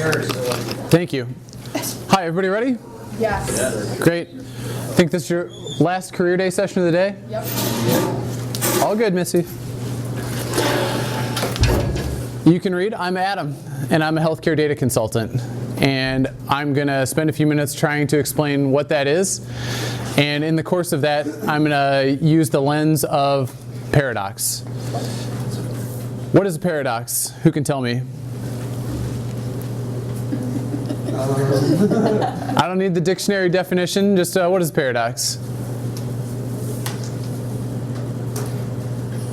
Thank you. Hi, everybody ready? Yes. Great. I think this is your last career day session of the day? Yep. All good, Missy. You can read. I'm Adam, and I'm a healthcare data consultant. And I'm going to spend a few minutes trying to explain what that is. And in the course of that, I'm going to use the lens of paradox. What is a paradox? Who can tell me? I don't need the dictionary definition, just what is a paradox?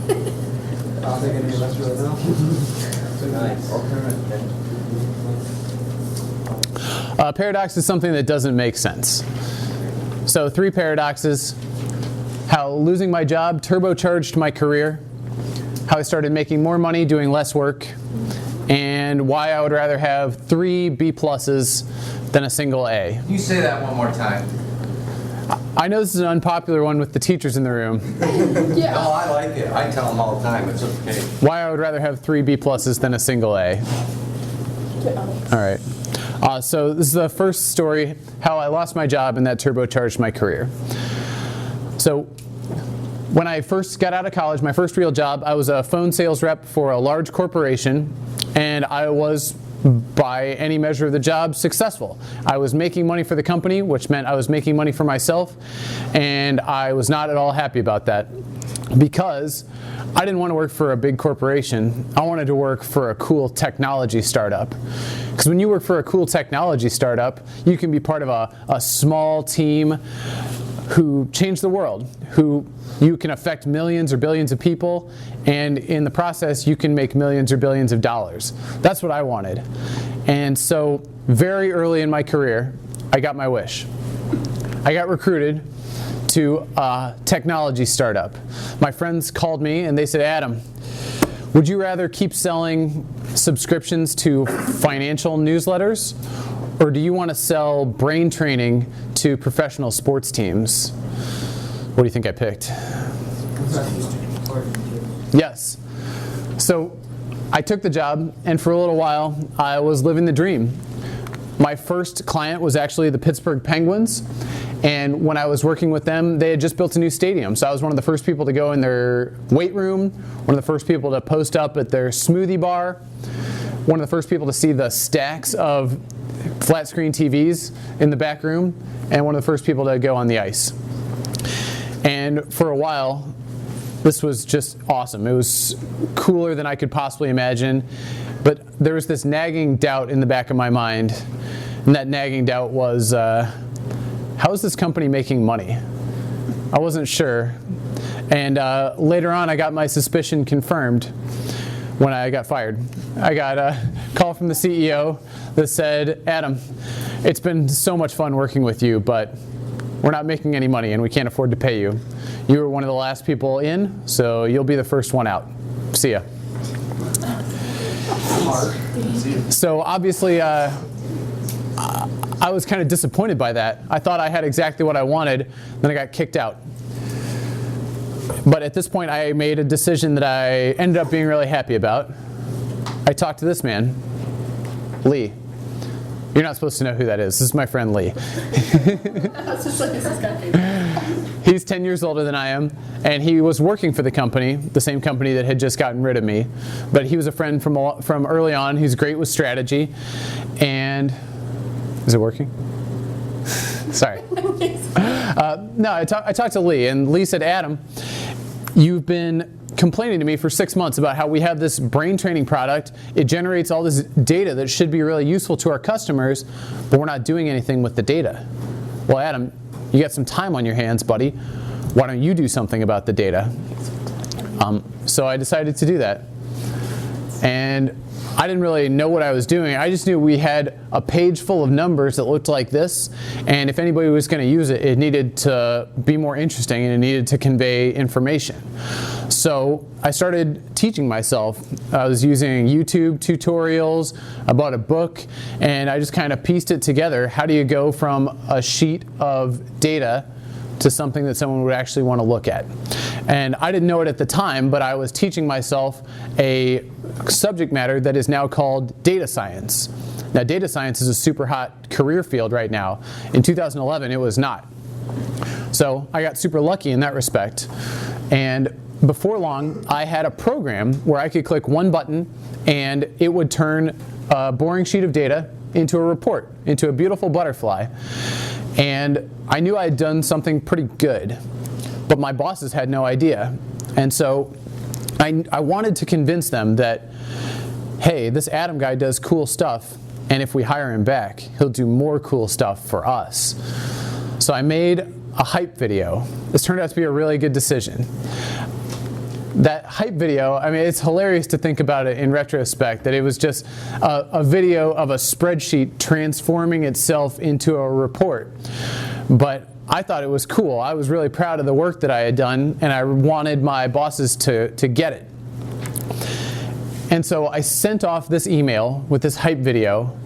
I don't think any of us really know. Paradox is something that doesn't make sense. So 3 paradoxes: how losing my job turbocharged my career, how I started making more money doing less work, and why I would rather have 3 B pluses than a single A. Can you say that one more time? I know this is an unpopular one with the teachers in the room. Yeah. No, I like it. I tell them all the time. It's okay. Why I would rather have 3 B pluses than a single A. All right. So this is the first story, how I lost my job and that turbocharged my career. So when I first got out of college, my first real job, I was a phone sales rep for a large corporation, and I was, by any measure of the job, successful. I was making money for the company, which meant I was making money for myself, and I was not at all happy about that because I didn't want to work for a big corporation. I wanted to work for a cool technology startup. Because when you work for a cool technology startup, you can be part of a small team who change the world, who you can affect millions or billions of people, and in the process you can make millions or billions of dollars. That's what I wanted. And so very early in my career, I got my wish. I got recruited to a technology startup. My friends called me and they said, Adam, would you rather keep selling subscriptions to financial newsletters, or do you want to sell brain training to professional sports teams? What do you think I picked? Yes. So I took the job, and for a little while, I was living the dream. My first client was actually the Pittsburgh Penguins, and when I was working with them, they had just built a new stadium. So I was one of the first people to go in their weight room, one of the first people to post up at their smoothie bar, one of the first people to see the stacks of flat screen TVs in the back room, and one of the first people to go on the ice. And for a while, this was just awesome. It was cooler than I could possibly imagine, but there was this nagging doubt in the back of my mind, and that nagging doubt was, how is this company making money? I wasn't sure. And later on, I got my suspicion confirmed when I got fired. I got a call from the CEO that said, Adam, it's been so much fun working with you, but we're not making any money and we can't afford to pay you. You were one of the last people in, so you'll be the first one out. See ya. So obviously, I was kind of disappointed by that. I thought I had exactly what I wanted, then I got kicked out. But at this point, I made a decision that I ended up being really happy about. I talked to this man, Lee. You're not supposed to know who that is. This is my friend Lee. He's 10 years older than I am, and he was working for the company, the same company that had just gotten rid of me. But he was a friend from early on. He's great with strategy. And is it working? Sorry. No, I talked to Lee, and Lee said, Adam, you've been complaining to me for 6 months about how we have this brain training product. It generates all this data that should be really useful to our customers, but we're not doing anything with the data. Well, Adam, you got some time on your hands, buddy. Why don't you do something about the data? So I decided to do that. And I didn't really know what I was doing. I just knew we had a page full of numbers that looked like this, and if anybody was going to use it, it needed to be more interesting and it needed to convey information. So I started teaching myself. I was using YouTube tutorials, I bought a book, and I just kind of pieced it together. How do you go from a sheet of data to something that someone would actually want to look at? And I didn't know it at the time, but I was teaching myself a subject matter that is now called data science. Now, data science is a super hot career field right now. In 2011, it was not. So I got super lucky in that respect. And before long, I had a program where I could click one button and it would turn a boring sheet of data into a report, into a beautiful butterfly. And I knew I had done something pretty good, but my bosses had no idea. And so I wanted to convince them that, hey, this Adam guy does cool stuff, and if we hire him back, he'll do more cool stuff for us. So I made a hype video. This turned out to be a really good decision. That hype video, I mean, it's hilarious to think about it in retrospect, that it was just a video of a spreadsheet transforming itself into a report. But I thought it was cool. I was really proud of the work that I had done, and I wanted my bosses to get it. And so I sent off this email with this hype video,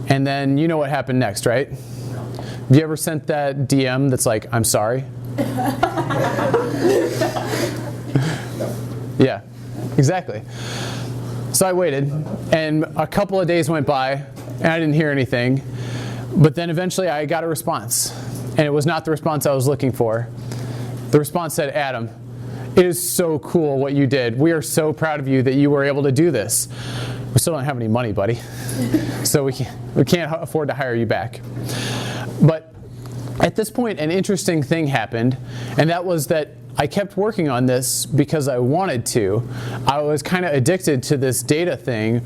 and then you know what happened next, right? Have you ever sent that DM that's like, I'm sorry? Yeah, exactly. So I waited, and a couple of days went by, and I didn't hear anything. But then eventually I got a response, and it was not the response I was looking for. The response said, Adam, it is so cool what you did. We are so proud of you that you were able to do this. We still don't have any money, buddy. So we can't afford to hire you back. But at this point, an interesting thing happened, and that was that I kept working on this because I wanted to. I was kind of addicted to this data thing.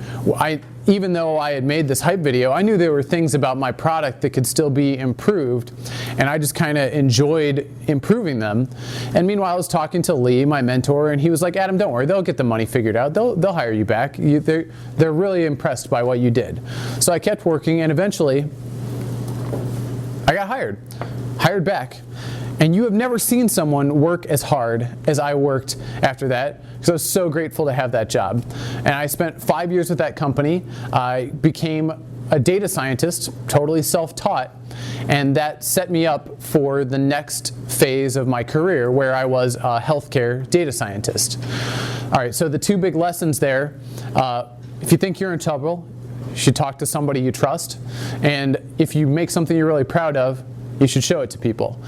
Even though I had made this hype video, I knew there were things about my product that could still be improved, and I just kind of enjoyed improving them. And meanwhile, I was talking to Lee, my mentor, and he was like, Adam, don't worry, they'll get the money figured out. They'll hire you back. They're really impressed by what you did. So I kept working, and eventually, I got hired back. And you have never seen someone work as hard as I worked after that, because I was so grateful to have that job. And I spent 5 years with that company. I became a data scientist, totally self-taught, and that set me up for the next phase of my career, where I was a healthcare data scientist. All right, so the two big lessons there, if you think you're in trouble, you should talk to somebody you trust. And if you make something you're really proud of, you should show it to people.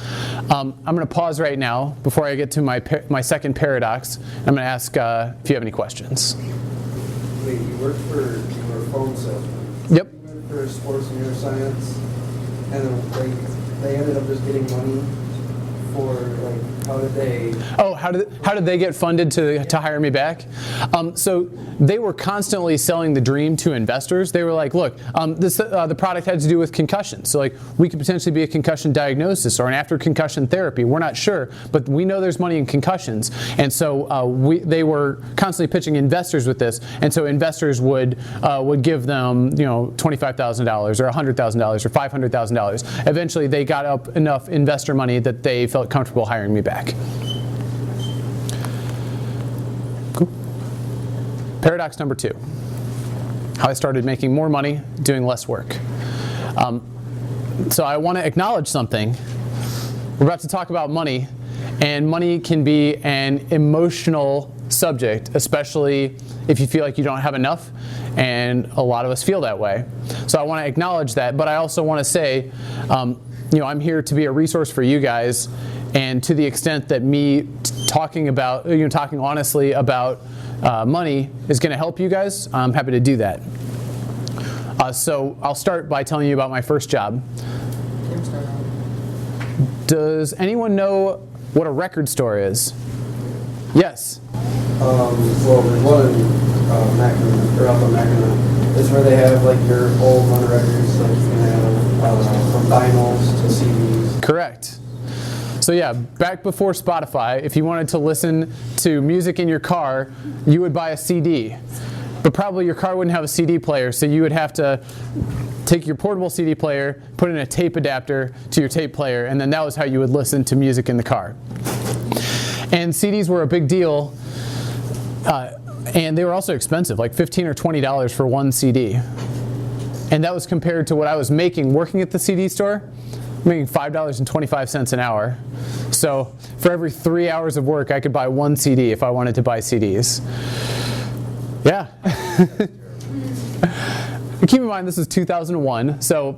I'm going to pause right now before I get to my second paradox. I'm going to ask if you have any questions. Wait, you were a phone salesman. Yep. You went for sports and neuroscience, and then they ended up just getting money for, like, how did they? Oh, how did they get funded to hire me back? So they were constantly selling the dream to investors. They were like, look, the product had to do with concussion. So like, we could potentially be a concussion diagnosis or an after concussion therapy. We're not sure, but we know there's money in concussions. And so they were constantly pitching investors with this. And so investors would give them, $25,000 or $100,000 or $500,000. Eventually they got up enough investor money that they felt comfortable hiring me back. Cool. Paradox number 2. How I started making more money doing less work. So I want to acknowledge something. We're about to talk about money, and money can be an emotional subject, especially if you feel like you don't have enough, and a lot of us feel that way. So I want to acknowledge that, but I also want to say, I'm here to be a resource for you guys, and to the extent that me talking honestly about money is going to help you guys, I'm happy to do that. So I'll start by telling you about my first job. Does anyone know what a record store is? Yes. Well, there's one in Mackinac, or Alpha Mackinac. It's where they have like your old run records, like you can have from vinyls to CDs. Correct. So yeah, back before Spotify, if you wanted to listen to music in your car, you would buy a CD. But probably your car wouldn't have a CD player, so you would have to take your portable CD player, put in a tape adapter to your tape player, and then that was how you would listen to music in the car. And CDs were a big deal, and they were also expensive, like $15 or $20 for one CD. And that was compared to what I was making working at the CD store, making $5.25 an hour. So for every 3 hours of work, I could buy one CD if I wanted to buy CDs. Yeah. keep in mind this is 2001, so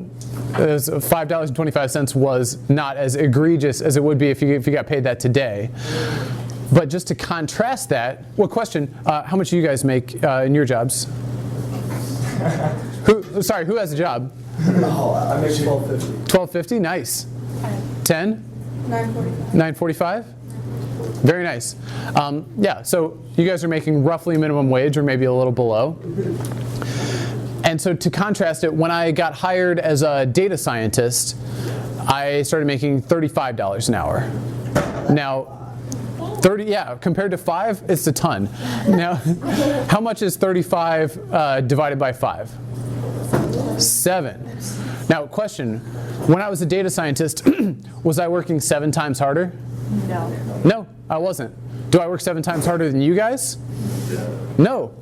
$5.25 was not as egregious as it would be if you got paid that today. But just to contrast that, what question? How much do you guys make in your jobs? Who has a job? Oh, I make $12.50. $12.50, nice. 10? $9.45. Very nice. Yeah, so you guys are making roughly minimum wage or maybe a little below. And so to contrast it, when I got hired as a data scientist, I started making $35 an hour. Now, 30, yeah, compared to 5, it's a ton. Now, how much is 35 divided by 5? 7. Now, question, when I was a data scientist, was I working 7 times harder? No. No, I wasn't. Do I work 7 times harder than you guys? No.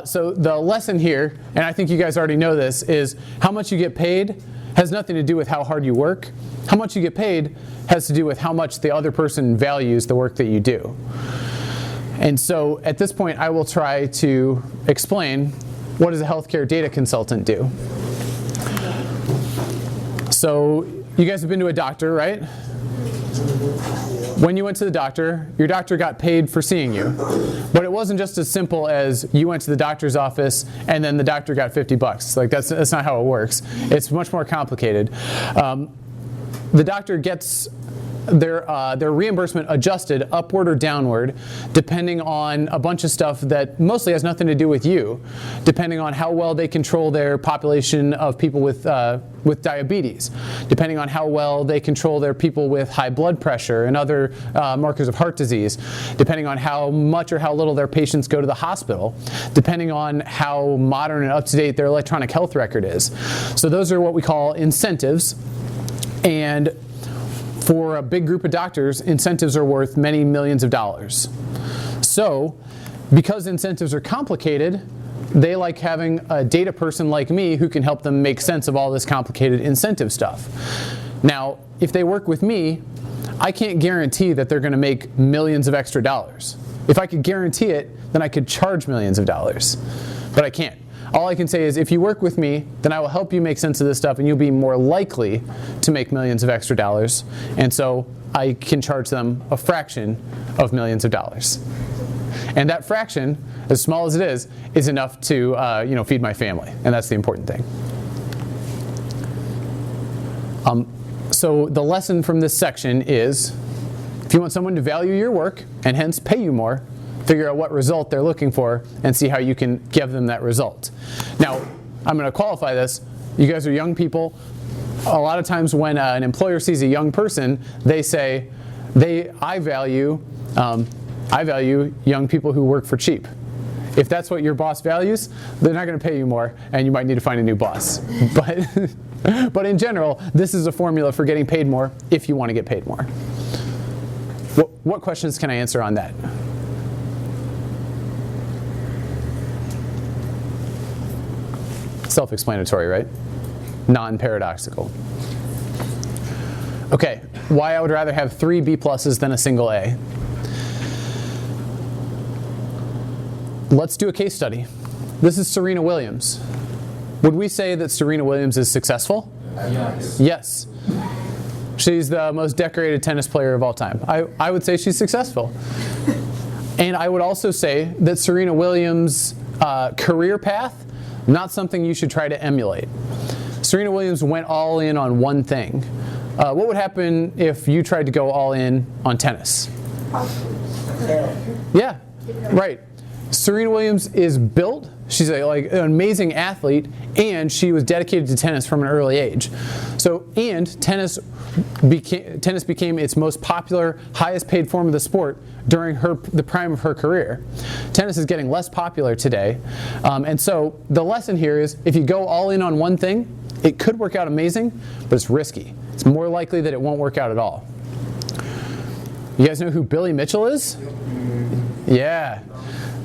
So the lesson here, and I think you guys already know this, is how much you get paid has nothing to do with how hard you work. How much you get paid has to do with how much the other person values the work that you do. And so at this point, I will try to explain, what does a healthcare data consultant do? So you guys have been to a doctor, right? When you went to the doctor, your doctor got paid for seeing you. But it wasn't just as simple as you went to the doctor's office and then the doctor got $50. Like that's not how it works. It's much more complicated. The doctor gets their reimbursement adjusted upward or downward depending on a bunch of stuff that mostly has nothing to do with you, depending on how well they control their population of people with diabetes, depending on how well they control their people with high blood pressure and other markers of heart disease, depending on how much or how little their patients go to the hospital, depending on how modern and up-to-date their electronic health record is. So those are what we call incentives. And for a big group of doctors, incentives are worth many millions of dollars. So, because incentives are complicated, they like having a data person like me who can help them make sense of all this complicated incentive stuff. Now, if they work with me, I can't guarantee that they're going to make millions of extra dollars. If I could guarantee it, then I could charge millions of dollars. But I can't. All I can say is if you work with me, then I will help you make sense of this stuff and you'll be more likely to make millions of extra dollars. And so I can charge them a fraction of millions of dollars. And that fraction, as small as it is enough to feed my family. And that's the important thing. So the lesson from this section is, if you want someone to value your work and hence pay you more, figure out what result they're looking for and see how you can give them that result. Now, I'm going to qualify this. You guys are young people. A lot of times when an employer sees a young person, they say, I value young people who work for cheap. If that's what your boss values, they're not going to pay you more, and you might need to find a new boss. But in general, this is a formula for getting paid more if you want to get paid more. What questions can I answer on that? Self-explanatory, right? Non-paradoxical. Okay, why I would rather have 3 B pluses than a single A. Let's do a case study. This is Serena Williams. Would we say that Serena Williams is successful? Yes. Yes. She's the most decorated tennis player of all time. I would say she's successful. And I would also say that Serena Williams' career path, not something you should try to emulate. Serena Williams went all in on one thing. What would happen if you tried to go all in on tennis? Yeah, right. Serena Williams is built. She's an amazing athlete, and she was dedicated to tennis from an early age. And tennis became its most popular, highest paid form of the sport during the prime of her career. Tennis is getting less popular today, and so the lesson here is if you go all in on one thing, it could work out amazing, but it's risky. It's more likely that it won't work out at all. You guys know who Billy Mitchell is? Yeah.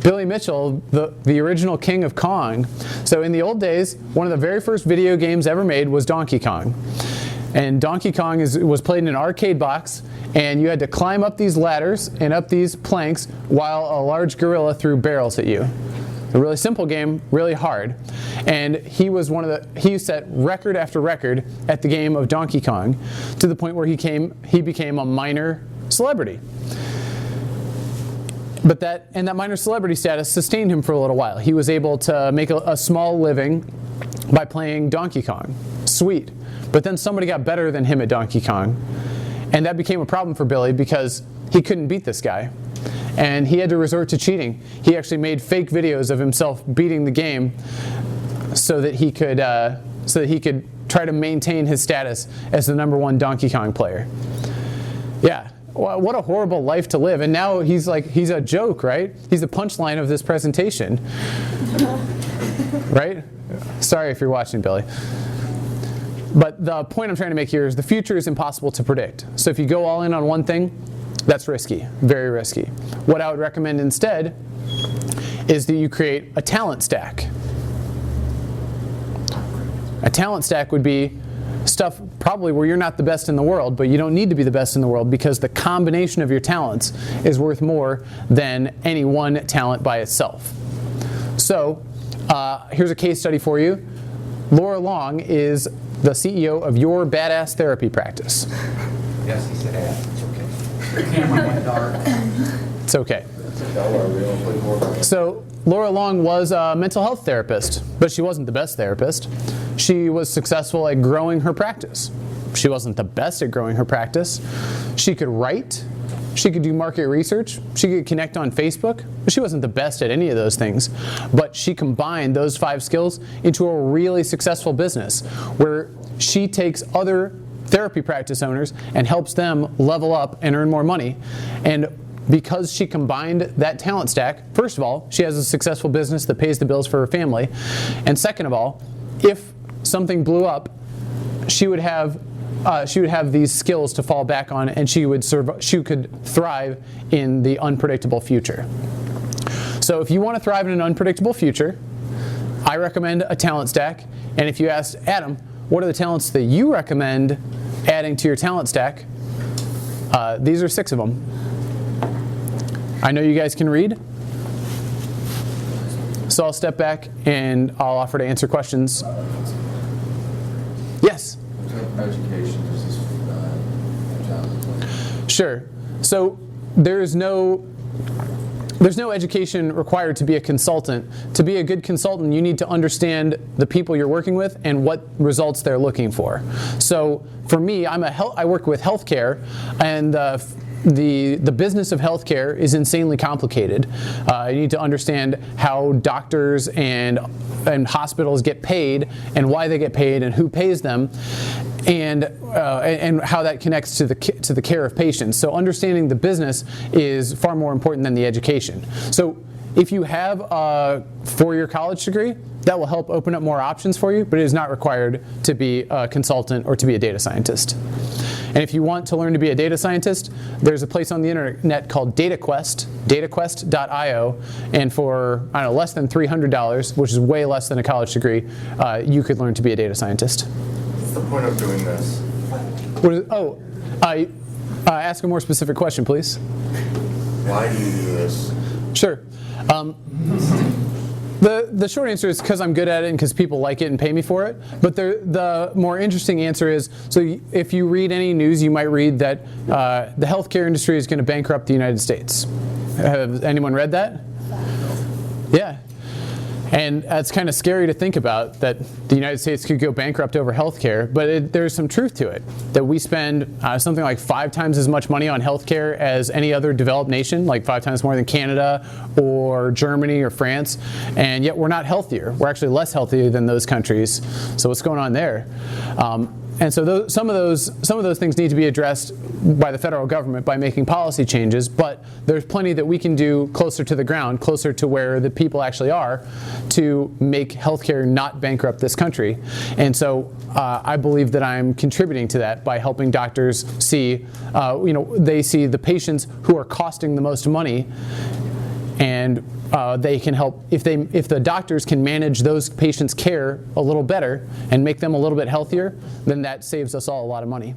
Billy Mitchell, the original king of Kong. So in the old days, one of the very first video games ever made was Donkey Kong. And Donkey Kong was played in an arcade box, and you had to climb up these ladders and up these planks while a large gorilla threw barrels at you. A really simple game, really hard. And he set record after record at the game of Donkey Kong to the point where he became a minor celebrity. But that minor celebrity status sustained him for a little while. He was able to make a small living by playing Donkey Kong. Sweet. But then somebody got better than him at Donkey Kong. And that became a problem for Billy because he couldn't beat this guy. And he had to resort to cheating. He actually made fake videos of himself beating the game so that he could try to maintain his status as the #1 Donkey Kong player. Yeah. What a horrible life to live. And now he's a joke, right? He's the punchline of this presentation. Right? Sorry if you're watching, Billy. But the point I'm trying to make here is the future is impossible to predict. So if you go all in on one thing, that's risky, very risky. What I would recommend instead is that you create a talent stack. A talent stack would be stuff probably where you're not the best in the world, but you don't need to be the best in the world because the combination of your talents is worth more than any one talent by itself. So here's a case study for you. Laura Long is the CEO of Your Badass Therapy Practice. Yes, he said ass. It's okay. The camera went dark. It's okay. So Laura Long was a mental health therapist, but she wasn't the best therapist. She was successful at growing her practice. She wasn't the best at growing her practice. She could write. She could do market research. She could connect on Facebook. But she wasn't the best at any of those things. But she combined those 5 skills into a really successful business where she takes other therapy practice owners and helps them level up and earn more money. And because she combined that talent stack, first of all, she has a successful business that pays the bills for her family. And second of all, if something blew up, she would have these skills to fall back on, and she could thrive in the unpredictable future. So if you want to thrive in an unpredictable future, I recommend a talent stack. And if you asked Adam, what are the talents that you recommend adding to your talent stack? These are 6 of them. I know you guys can read, so I'll step back and I'll offer to answer questions. Yes? Education does this job? Sure. So there's no education required to be a consultant. To be a good consultant, you need to understand the people you're working with and what results they're looking for. So for me, I work with healthcare, and the business of healthcare is insanely complicated. You need to understand how doctors and hospitals get paid, and why they get paid, and who pays them, and how that connects to the care of patients. So understanding the business is far more important than the education. So if you have a 4-year college degree, that will help open up more options for you, but it is not required to be a consultant or to be a data scientist. And if you want to learn to be a data scientist, there's a place on the internet called DataQuest, dataquest.io, and for less than $300, which is way less than a college degree, you could learn to be a data scientist. What's the point of doing this? Ask a more specific question, please. Why do you do this? Sure. The short answer is because I'm good at it and because people like it and pay me for it. But the more interesting answer is, so if you read any news, you might read that the healthcare industry is going to bankrupt the United States. Has anyone read that? Yeah. And it's kind of scary to think about that the United States could go bankrupt over healthcare, but there's some truth to it. That we spend something like 5 times as much money on healthcare as any other developed nation, like 5 times more than Canada or Germany or France, and yet we're not healthier. We're actually less healthy than those countries. So what's going on there? And so some of those things need to be addressed by the federal government by making policy changes, but there's plenty that we can do closer to the ground, closer to where the people actually are, to make healthcare not bankrupt this country. And so I believe that I'm contributing to that by helping doctors see, they see the patients who are costing the most money, and they can help if the doctors can manage those patients' care a little better and make them a little bit healthier, then that saves us all a lot of money.